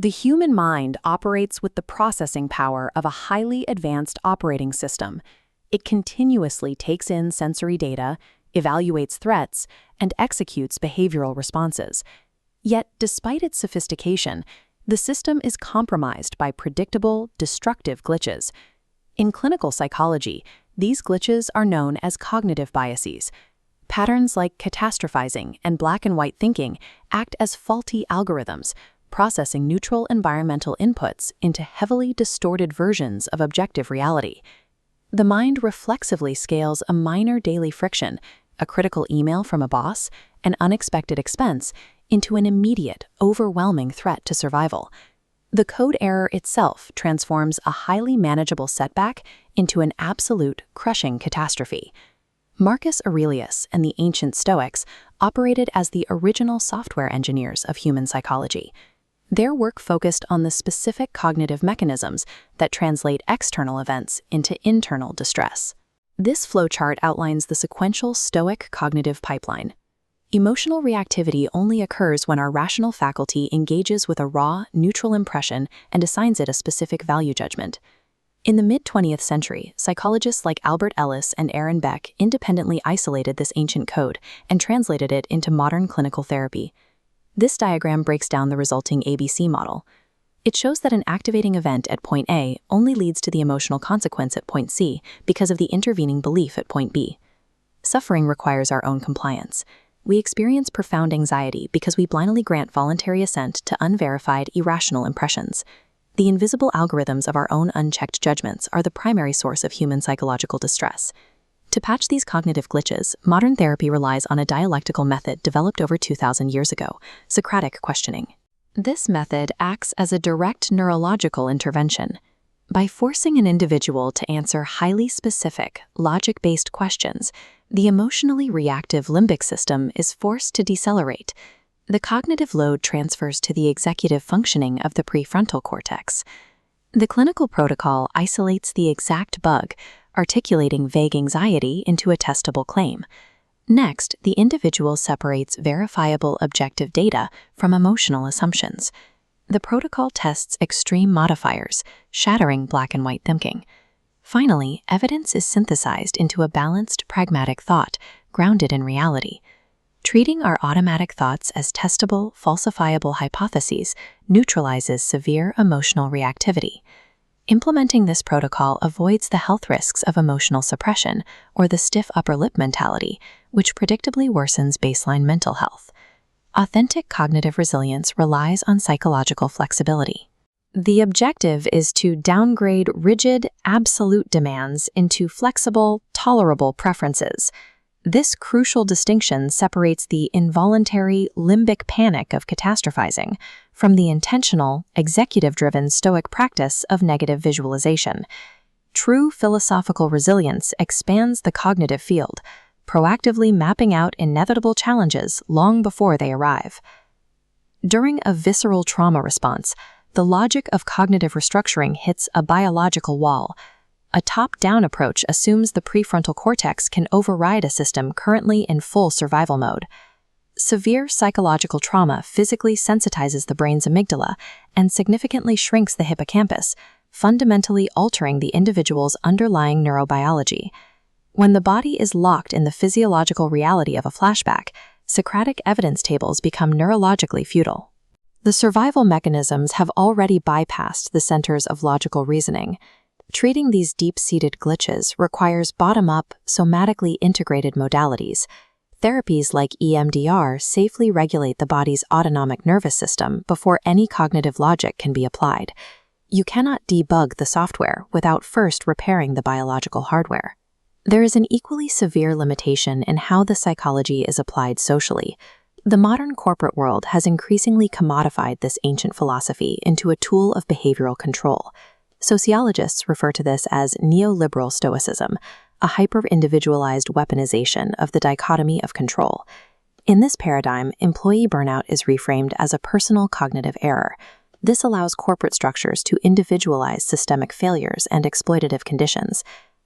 The human mind operates with the processing power of a highly advanced operating system. It continuously takes in sensory data, evaluates threats, and executes behavioral responses. Yet, despite its sophistication, the system is compromised by predictable, destructive glitches. In clinical psychology, these glitches are known as cognitive biases. Patterns like catastrophizing and black and white thinking act as faulty algorithms, processing neutral environmental inputs into heavily distorted versions of objective reality. The mind reflexively scales a minor daily friction, a critical email from a boss, an unexpected expense, into an immediate, overwhelming threat to survival. The code error itself transforms a highly manageable setback into an absolute, crushing catastrophe. Marcus Aurelius and the ancient Stoics operated as the original software engineers of human psychology. Their work focused on the specific cognitive mechanisms that translate external events into internal distress. This flowchart outlines the sequential Stoic cognitive pipeline. Emotional reactivity only occurs when our rational faculty engages with a raw, neutral impression and assigns it a specific value judgment. In the mid-20th century, psychologists like Albert Ellis and Aaron Beck independently isolated this ancient code and translated it into modern clinical therapy. This diagram breaks down the resulting ABC model. It shows that an activating event at point A only leads to the emotional consequence at point C because of the intervening belief at point B. Suffering requires our own compliance. We experience profound anxiety because we blindly grant voluntary assent to unverified, irrational impressions. The invisible algorithms of our own unchecked judgments are the primary source of human psychological distress. To patch these cognitive glitches, modern therapy relies on a dialectical method developed over 2,000 years ago, Socratic questioning. This method acts as a direct neurological intervention. By forcing an individual to answer highly specific, logic-based questions, the emotionally reactive limbic system is forced to decelerate. The cognitive load transfers to the executive functioning of the prefrontal cortex. The clinical protocol isolates the exact bug, articulating vague anxiety into a testable claim. Next, the individual separates verifiable objective data from emotional assumptions. The protocol tests extreme modifiers, shattering black and white thinking. Finally, evidence is synthesized into a balanced, pragmatic thought, grounded in reality. Treating our automatic thoughts as testable, falsifiable hypotheses neutralizes severe emotional reactivity. Implementing this protocol avoids the health risks of emotional suppression or the stiff upper lip mentality, which predictably worsens baseline mental health. Authentic cognitive resilience relies on psychological flexibility. The objective is to downgrade rigid, absolute demands into flexible, tolerable preferences. This crucial distinction separates the involuntary limbic panic of catastrophizing from the intentional, executive-driven Stoic practice of negative visualization. True philosophical resilience expands the cognitive field, proactively mapping out inevitable challenges long before they arrive. During a visceral trauma response, the logic of cognitive restructuring hits a biological wall. A top-down approach assumes the prefrontal cortex can override a system currently in full survival mode. Severe psychological trauma physically sensitizes the brain's amygdala and significantly shrinks the hippocampus, fundamentally altering the individual's underlying neurobiology. When the body is locked in the physiological reality of a flashback, Socratic evidence tables become neurologically futile. The survival mechanisms have already bypassed the centers of logical reasoning. Treating these deep-seated glitches requires bottom-up, somatically integrated modalities. Therapies like EMDR safely regulate the body's autonomic nervous system before any cognitive logic can be applied. You cannot debug the software without first repairing the biological hardware. There is an equally severe limitation in how the psychology is applied socially. The modern corporate world has increasingly commodified this ancient philosophy into a tool of behavioral control. Sociologists refer to this as Neoliberal Stoicism, a hyper-individualized weaponization of the dichotomy of control. In this paradigm, employee burnout is reframed as a personal cognitive error. This allows corporate structures to individualize systemic failures and exploitative conditions.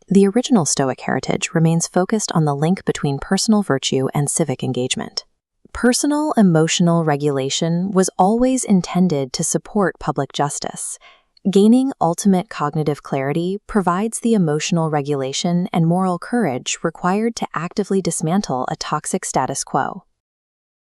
The original Stoic heritage remains focused on the link between personal virtue and civic engagement. Personal emotional regulation was always intended to support public justice. Gaining ultimate cognitive clarity provides the emotional regulation and moral courage required to actively dismantle a toxic status quo.